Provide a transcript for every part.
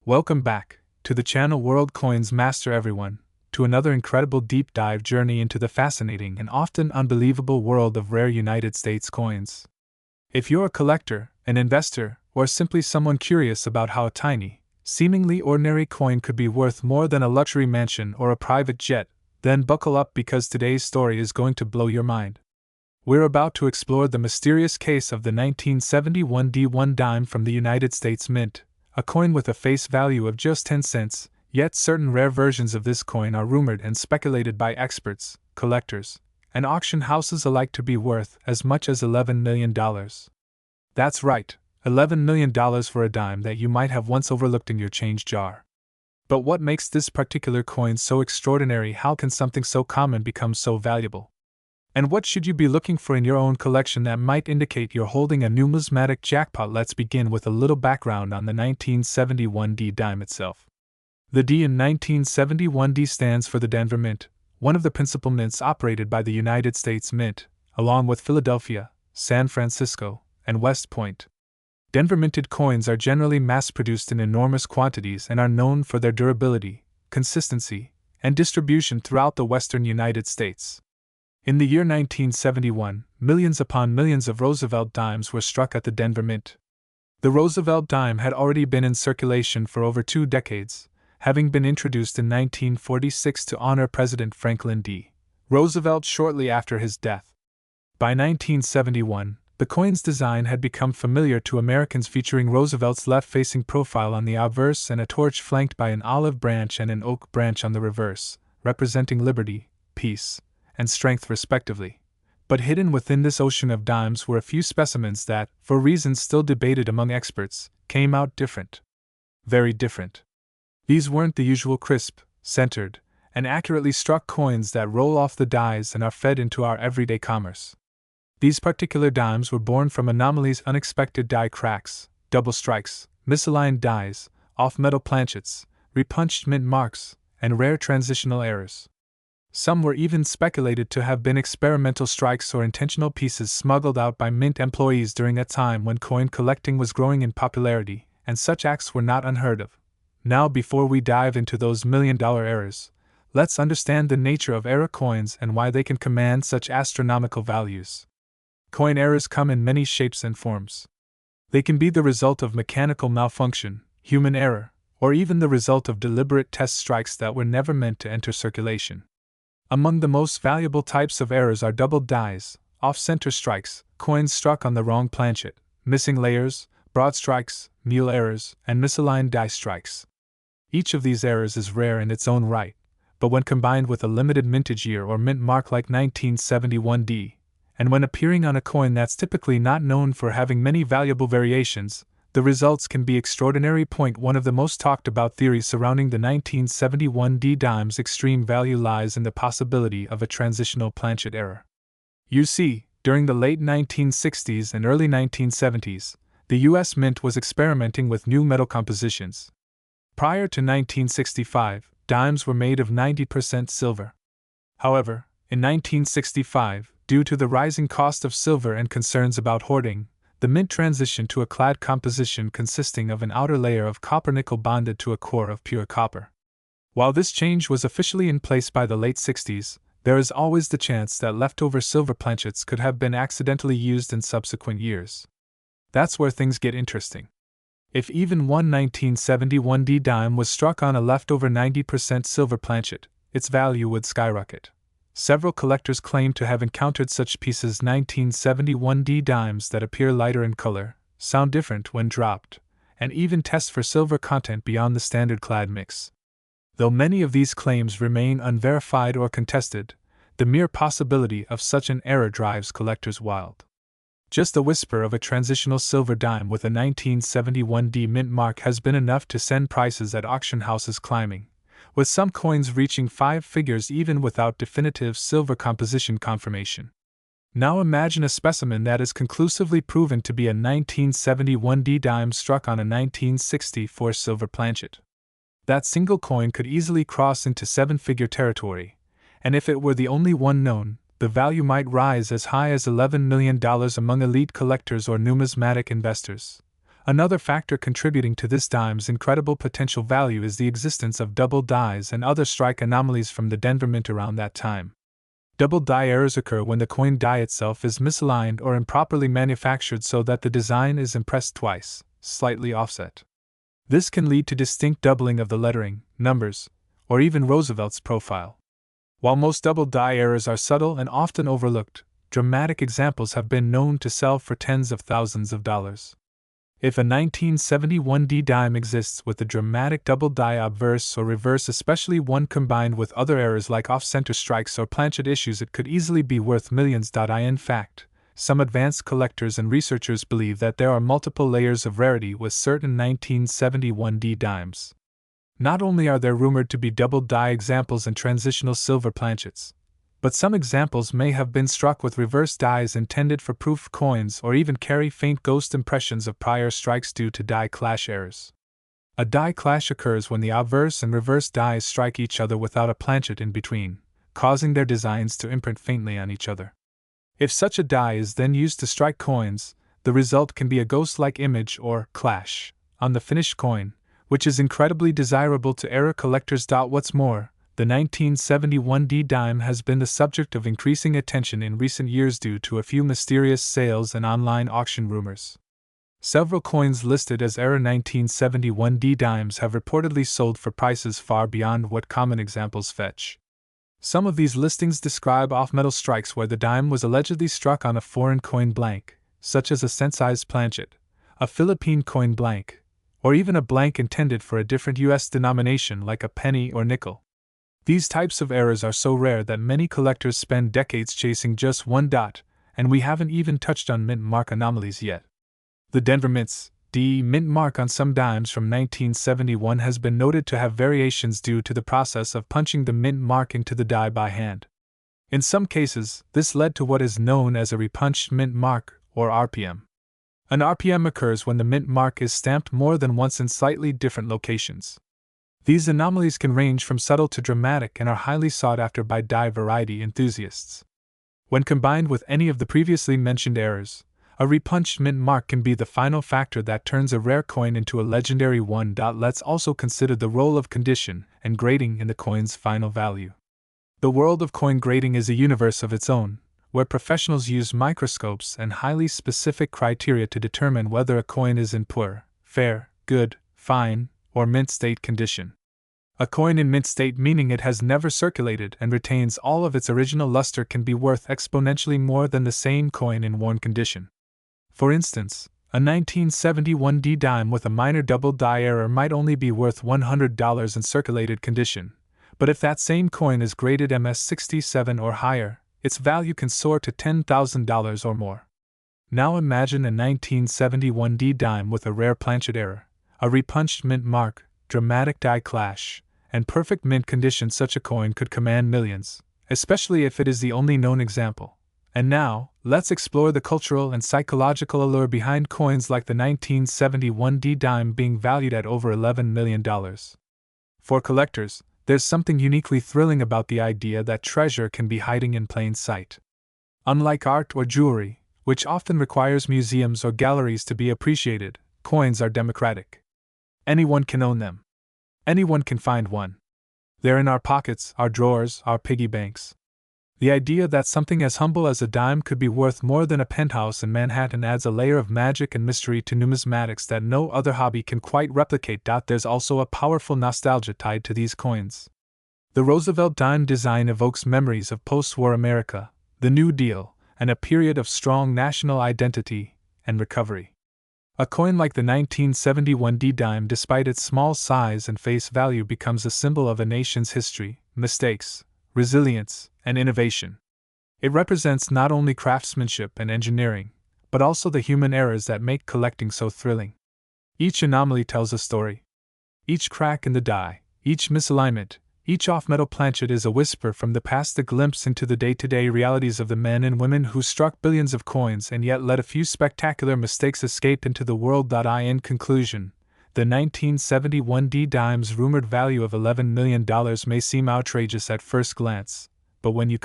Welcome back to the channel World Coins Master everyone, to another incredible deep dive journey into the fascinating and often unbelievable world of rare United States coins. If you're a collector, an investor, or simply someone curious about how a tiny, seemingly ordinary coin could be worth more than a luxury mansion or a private jet, then buckle up because today's story is going to blow your mind. We're about to explore the mysterious case of the 1971 D1 dime from the United States Mint, a coin with a face value of just 10 cents, yet certain rare versions of this coin are rumored and speculated by experts, collectors, and auction houses alike to be worth as much as $11 million. That's right, $11 million for a dime that you might have once overlooked in your change jar. But what makes this particular coin so extraordinary? How can something so common become so valuable? And what should you be looking for in your own collection that might indicate you're holding a numismatic jackpot? Let's begin with a little background on the 1971 D dime itself. The D in 1971 D stands for the Denver Mint, one of the principal mints operated by the United States Mint, along with Philadelphia, San Francisco, and West Point. Denver minted coins are generally mass-produced in enormous quantities and are known for their durability, consistency, and distribution throughout the western United States. In the year 1971, millions upon millions of Roosevelt dimes were struck at the Denver Mint. The Roosevelt dime had already been in circulation for over 2 decades, having been introduced in 1946 to honor President Franklin D. Roosevelt shortly after his death. By 1971, the coin's design had become familiar to Americans, featuring Roosevelt's left-facing profile on the obverse and a torch flanked by an olive branch and an oak branch on the reverse, representing liberty, peace, and strength respectively. But hidden within this ocean of dimes were a few specimens that, for reasons still debated among experts, came out different. Very different. These weren't the usual crisp, centered, and accurately struck coins that roll off the dies and are fed into our everyday commerce. These particular dimes were born from anomalies: unexpected die cracks, double strikes, misaligned dies, off-metal planchets, repunched mint marks, and rare transitional errors. Some were even speculated to have been experimental strikes or intentional pieces smuggled out by mint employees during a time when coin collecting was growing in popularity, and such acts were not unheard of. Now, before we dive into those million-dollar errors, let's understand the nature of error coins and why they can command such astronomical values. Coin errors come in many shapes and forms. They can be the result of mechanical malfunction, human error, or even the result of deliberate test strikes that were never meant to enter circulation. Among the most valuable types of errors are doubled dies, off-center strikes, coins struck on the wrong planchet, missing layers, broad strikes, mule errors, and misaligned die strikes. Each of these errors is rare in its own right, but when combined with a limited mintage year or mint mark like 1971 D, and when appearing on a coin that's typically not known for having many valuable variations, the results can be extraordinary. One of the most talked about theories surrounding the 1971 D dime's extreme value lies in the possibility of a transitional planchet error. You see, during the late 1960s and early 1970s, the U.S. Mint was experimenting with new metal compositions. Prior to 1965, dimes were made of 90% silver. However, in 1965, due to the rising cost of silver and concerns about hoarding, the mint transitioned to a clad composition consisting of an outer layer of copper-nickel bonded to a core of pure copper. While this change was officially in place by the late 60s, there is always the chance that leftover silver planchets could have been accidentally used in subsequent years. That's where things get interesting. If even one 1971 D dime was struck on a leftover 90% silver planchet, its value would skyrocket. Several collectors claim to have encountered such pieces: 1971 D dimes that appear lighter in color, sound different when dropped, and even test for silver content beyond the standard clad mix. Though many of these claims remain unverified or contested, the mere possibility of such an error drives collectors wild. Just the whisper of a transitional silver dime with a 1971 D mint mark has been enough to send prices at auction houses climbing, with some coins reaching 5 figures even without definitive silver composition confirmation. Now imagine a specimen that is conclusively proven to be a 1971 D dime struck on a 1964 silver planchet. That single coin could easily cross into 7-figure territory, and if it were the only one known, the value might rise as high as $11 million among elite collectors or numismatic investors. Another factor contributing to this dime's incredible potential value is the existence of double dies and other strike anomalies from the Denver Mint around that time. Double die errors occur when the coin die itself is misaligned or improperly manufactured so that the design is impressed twice, slightly offset. This can lead to distinct doubling of the lettering, numbers, or even Roosevelt's profile. While most double die errors are subtle and often overlooked, dramatic examples have been known to sell for tens of thousands of dollars. If a 1971 D dime exists with a dramatic double die obverse or reverse, especially one combined with other errors like off-center strikes or planchet issues, it could easily be worth millions. In fact, some advanced collectors and researchers believe that there are multiple layers of rarity with certain 1971 D dimes. Not only are there rumored to be double die examples and transitional silver planchets, but some examples may have been struck with reverse dies intended for proof coins or even carry faint ghost impressions of prior strikes due to die clash errors. A die clash occurs when the obverse and reverse dies strike each other without a planchet in between, causing their designs to imprint faintly on each other. If such a die is then used to strike coins, the result can be a ghost-like image or clash on the finished coin, which is incredibly desirable to error collectors. What's more, the 1971 D dime has been the subject of increasing attention in recent years due to a few mysterious sales and online auction rumors. Several coins listed as error 1971 D dimes have reportedly sold for prices far beyond what common examples fetch. Some of these listings describe off-metal strikes where the dime was allegedly struck on a foreign coin blank, such as a cent-sized planchet, a Philippine coin blank, or even a blank intended for a different U.S. denomination like a penny or nickel. These types of errors are so rare that many collectors spend decades chasing just one dot, and we haven't even touched on mint mark anomalies yet. The Denver Mint's D mint mark on some dimes from 1971 has been noted to have variations due to the process of punching the mint mark into the die by hand. In some cases, this led to what is known as a repunched mint mark, or RPM. An RPM occurs when the mint mark is stamped more than once in slightly different locations. These anomalies can range from subtle to dramatic and are highly sought after by die variety enthusiasts. When combined with any of the previously mentioned errors, a repunched mint mark can be the final factor that turns a rare coin into a legendary one. Let's also consider the role of condition and grading in the coin's final value. The world of coin grading is a universe of its own, where professionals use microscopes and highly specific criteria to determine whether a coin is in poor, fair, good, fine, or mint state condition. A coin in mint state, meaning it has never circulated and retains all of its original luster, can be worth exponentially more than the same coin in worn condition. For instance, a 1971 D dime with a minor double die error might only be worth $100 in circulated condition, but if that same coin is graded MS67 or higher, its value can soar to $10,000 or more. Now imagine a 1971 D dime with a rare planchet error, a repunched mint mark, dramatic die clash, and perfect mint condition. Such a coin could command millions, especially if it is the only known example. And now, let's explore the cultural and psychological allure behind coins like the 1971 D dime being valued at over $11 million. For collectors, there's something uniquely thrilling about the idea that treasure can be hiding in plain sight. Unlike art or jewelry, which often requires museums or galleries to be appreciated, coins are democratic. Anyone can own them. Anyone can find one. They're in our pockets, our drawers, our piggy banks. The idea that something as humble as a dime could be worth more than a penthouse in Manhattan adds a layer of magic and mystery to numismatics that no other hobby can quite replicate. There's also a powerful nostalgia tied to these coins. The Roosevelt dime design evokes memories of post-war America, the New Deal, and a period of strong national identity and recovery. A coin like the 1971 D dime, despite its small size and face value, becomes a symbol of a nation's history, mistakes, resilience, and innovation. It represents not only craftsmanship and engineering, but also the human errors that make collecting so thrilling. Each anomaly tells a story. Each crack in the die, each misalignment, each off-metal planchet is a whisper from the past, a glimpse into the day-to-day realities of the men and women who struck billions of coins and yet let a few spectacular mistakes escape into the world. In conclusion, the 1971 D dime's rumored value of $11 million may seem outrageous at first glance, but when you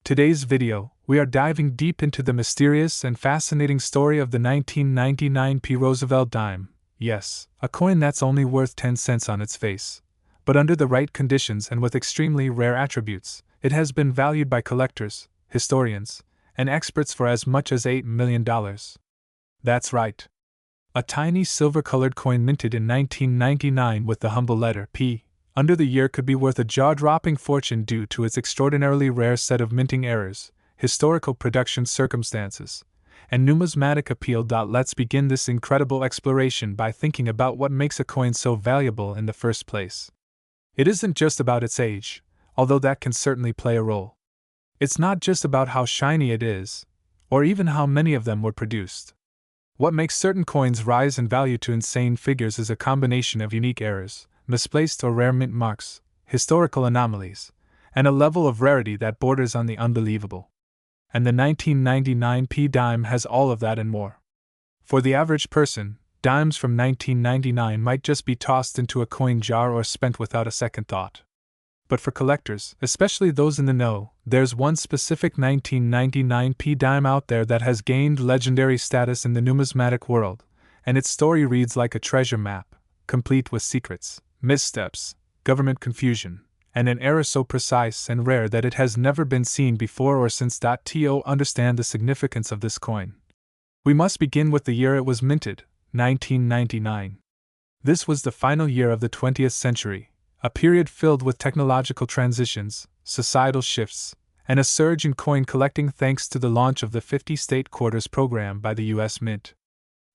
Today's video, we are diving deep into the mysterious and fascinating story of the 1999 P. Roosevelt dime. Yes, a coin that's only worth 10 cents on its face. But under the right conditions and with extremely rare attributes, it has been valued by collectors, historians, and experts for as much as $8 million. That's right. A tiny silver-colored coin minted in 1999 with the humble letter P under the year could be worth a jaw-dropping fortune due to its extraordinarily rare set of minting errors, historical production circumstances, and numismatic appeal. Let's begin this incredible exploration by thinking about what makes a coin so valuable in the first place. It isn't just about its age, although that can certainly play a role. It's not just about how shiny it is, or even how many of them were produced. What makes certain coins rise in value to insane figures is a combination of unique errors, misplaced or rare mint marks, historical anomalies, and a level of rarity that borders on the unbelievable. And the 1999 P dime has all of that and more. For the average person, dimes from 1999 might just be tossed into a coin jar or spent without a second thought. But for collectors, especially those in the know, there's one specific 1999 P dime out there that has gained legendary status in the numismatic world, and its story reads like a treasure map, complete with secrets, missteps, government confusion, and an error so precise and rare that it has never been seen before or since. To understand the significance of this coin, we must begin with the year it was minted, 1999. This was the final year of the 20th century, a period filled with technological transitions, societal shifts, and a surge in coin collecting thanks to the launch of the 50-state quarters program by the U.S. Mint.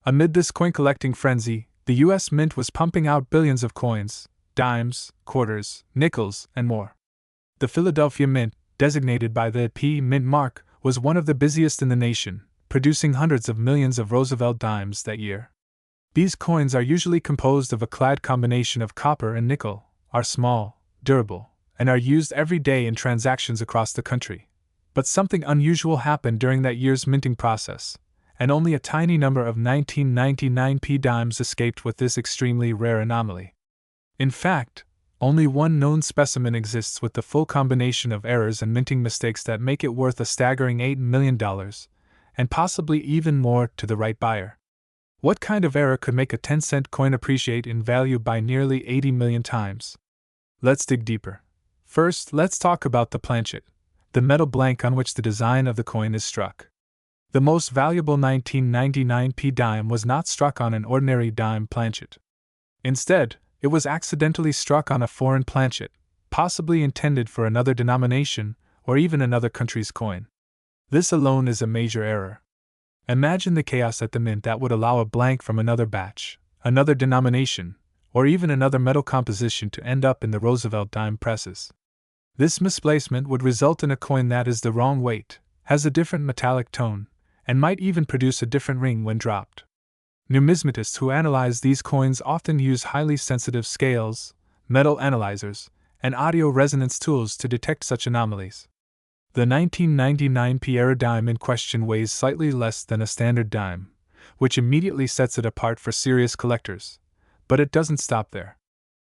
Amid this coin collecting frenzy, the U.S. Mint was pumping out billions of coins, dimes, quarters, nickels, and more. The Philadelphia Mint, designated by the P Mint mark, was one of the busiest in the nation, producing hundreds of millions of Roosevelt dimes that year. These coins are usually composed of a clad combination of copper and nickel, are small, durable, and are used every day in transactions across the country. But something unusual happened during that year's minting process, and only a tiny number of 1999 P dimes escaped with this extremely rare anomaly. In fact, only one known specimen exists with the full combination of errors and minting mistakes that make it worth a staggering $8 million, and possibly even more to the right buyer. What kind of error could make a 10-cent coin appreciate in value by nearly 80 million times? Let's dig deeper. First, let's talk about the planchet, the metal blank on which the design of the coin is struck. The most valuable 1999 P dime was not struck on an ordinary dime planchet. Instead, it was accidentally struck on a foreign planchet, possibly intended for another denomination or even another country's coin. This alone is a major error. Imagine the chaos at the mint that would allow a blank from another batch, another denomination, or even another metal composition to end up in the Roosevelt dime presses. This misplacement would result in a coin that is the wrong weight, has a different metallic tone, and might even produce a different ring when dropped. Numismatists who analyze these coins often use highly sensitive scales, metal analyzers, and audio resonance tools to detect such anomalies. The 1999 P error dime in question weighs slightly less than a standard dime, which immediately sets it apart for serious collectors. But it doesn't stop there.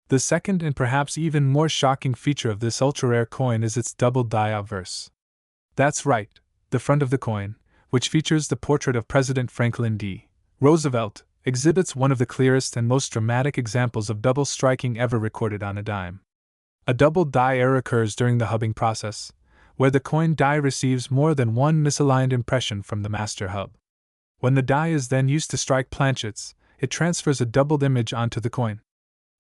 The second and perhaps even more shocking feature of this ultra-rare coin is its double die obverse. That's right, the front of the coin, which features the portrait of President Franklin D. Roosevelt, exhibits one of the clearest and most dramatic examples of double striking ever recorded on a dime. A double die error occurs during the hubbing process, where the coin die receives more than one misaligned impression from the master hub. When the die is then used to strike planchets, it transfers a doubled image onto the coin.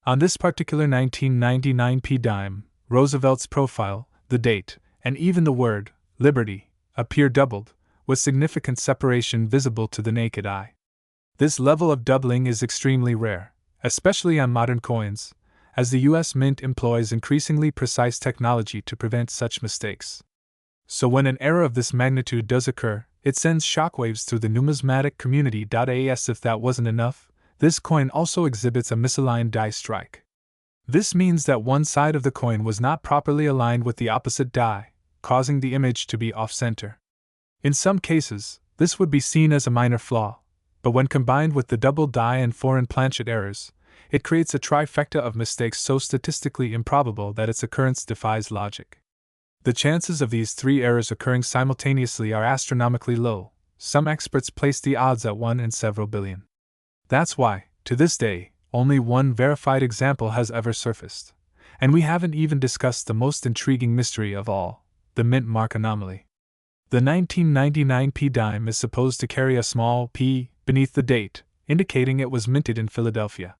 On this particular 1999 P dime, Roosevelt's profile, the date, and even the word, Liberty, appear doubled, with significant separation visible to the naked eye. This level of doubling is extremely rare, especially on modern coins, as the U.S. Mint employs increasingly precise technology to prevent such mistakes. So when an error of this magnitude does occur, it sends shockwaves through the numismatic community. As if that wasn't enough, this coin also exhibits a misaligned die strike. This means that one side of the coin was not properly aligned with the opposite die, causing the image to be off-center. In some cases, this would be seen as a minor flaw, but when combined with the double die and foreign planchet errors, it creates a trifecta of mistakes so statistically improbable that its occurrence defies logic. The chances of these three errors occurring simultaneously are astronomically low. Some experts place the odds at 1 in several billion. That's why, to this day, only one verified example has ever surfaced. And we haven't even discussed the most intriguing mystery of all, the mint mark anomaly. The 1999 p dime is supposed to carry a small p beneath the date, indicating it was minted in Philadelphia.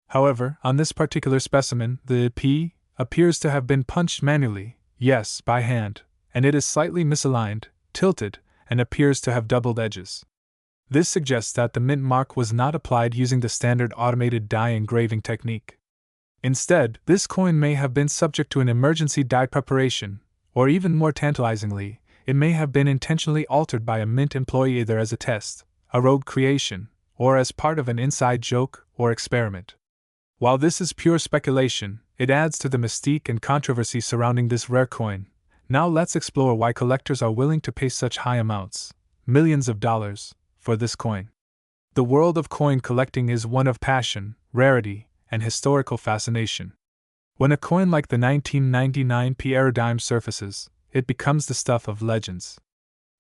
However, on this particular specimen, the p appears to have been punched manually, yes, by hand, and it is slightly misaligned, tilted, and appears to have doubled edges. This suggests that the mint mark was not applied using the standard automated die engraving technique. Instead, this coin may have been subject to an emergency die preparation, or even more tantalizingly, it may have been intentionally altered by a mint employee either as a test, a rogue creation, or as part of an inside joke or experiment. While this is pure speculation, it adds to the mystique and controversy surrounding this rare coin. Now let's explore why collectors are willing to pay such high amounts, millions of dollars, for this coin. The world of coin collecting is one of passion, rarity, and historical fascination. When a coin like the 1999 p dime surfaces, it becomes the stuff of legends.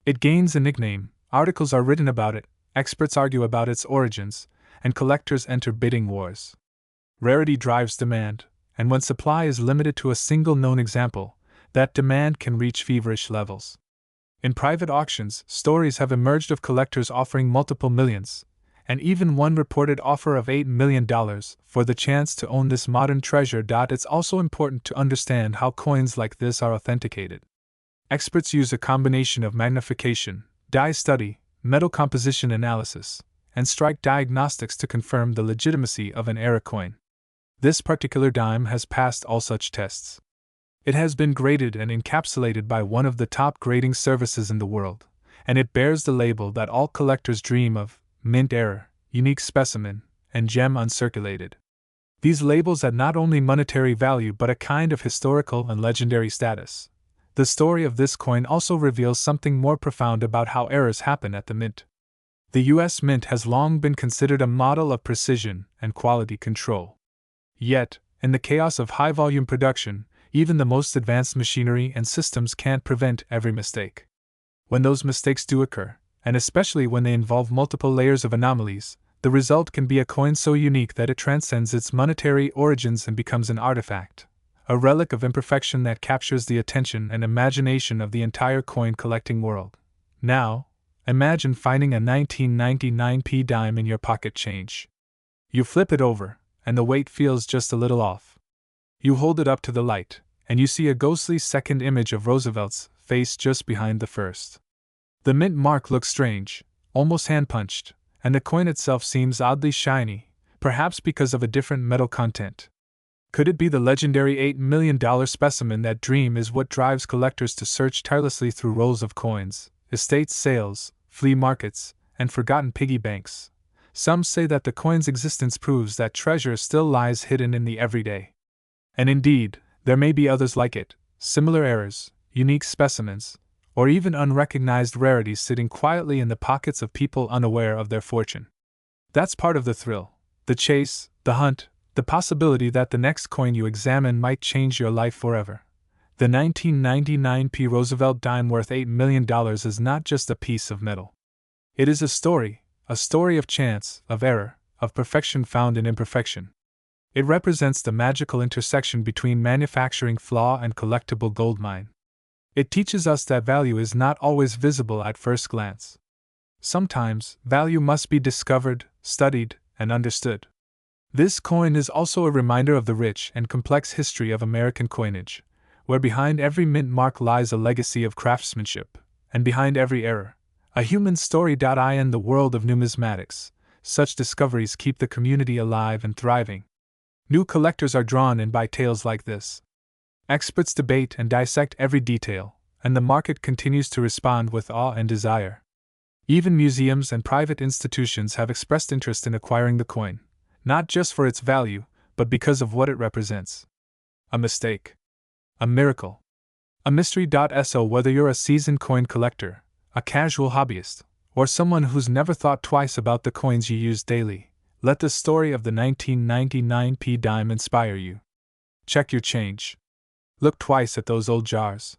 It gains a nickname, articles are written about it, experts argue about its origins, and collectors enter bidding wars. Rarity drives demand, and when supply is limited to a single known example, that demand can reach feverish levels. In private auctions, stories have emerged of collectors offering multiple millions, and even one reported offer of $8 million for the chance to own this modern treasure. It's also important to understand how coins like this are authenticated. Experts use a combination of magnification, die study, metal composition analysis, and strike diagnostics to confirm the legitimacy of an era coin. This particular dime has passed all such tests. It has been graded and encapsulated by one of the top grading services in the world, and it bears the label that all collectors dream of: mint error, unique specimen, and gem uncirculated. These labels add not only monetary value but a kind of historical and legendary status. The story of this coin also reveals something more profound about how errors happen at the mint. The U.S. Mint has long been considered a model of precision and quality control. Yet, in the chaos of high-volume production, even the most advanced machinery and systems can't prevent every mistake. When those mistakes do occur, and especially when they involve multiple layers of anomalies, the result can be a coin so unique that it transcends its monetary origins and becomes an artifact, a relic of imperfection that captures the attention and imagination of the entire coin collecting world. Now, imagine finding a 1999 p dime in your pocket change. You flip it over, and the weight feels just a little off. You hold it up to the light, and you see a ghostly second image of Roosevelt's face just behind the first. The mint mark looks strange, almost hand-punched, and the coin itself seems oddly shiny, perhaps because of a different metal content. Could it be the legendary $8 million specimen? That dream is what drives collectors to search tirelessly through rolls of coins, estate sales, flea markets, and forgotten piggy banks. Some say that the coin's existence proves that treasure still lies hidden in the everyday. And indeed, there may be others like it, similar errors, unique specimens, or even unrecognized rarities sitting quietly in the pockets of people unaware of their fortune. That's part of the thrill, the chase, the hunt, the possibility that the next coin you examine might change your life forever. The 1999 p Roosevelt dime worth $8 million is not just a piece of metal. It is a story of chance, of error, of perfection found in imperfection. It represents the magical intersection between manufacturing flaw and collectible goldmine. It teaches us that value is not always visible at first glance. Sometimes, value must be discovered, studied, and understood. This coin is also a reminder of the rich and complex history of American coinage, where behind every mint mark lies a legacy of craftsmanship, and behind every error, a human story. In the world of numismatics, such discoveries keep the community alive and thriving. New collectors are drawn in by tales like this. Experts debate and dissect every detail, and the market continues to respond with awe and desire. Even museums and private institutions have expressed interest in acquiring the coin, not just for its value, but because of what it represents. A mistake. A miracle. A mystery. So whether you're a seasoned coin collector, a casual hobbyist, or someone who's never thought twice about the coins you use daily, let the story of the 1999 p dime inspire you. Check your change. Look twice at those old jars.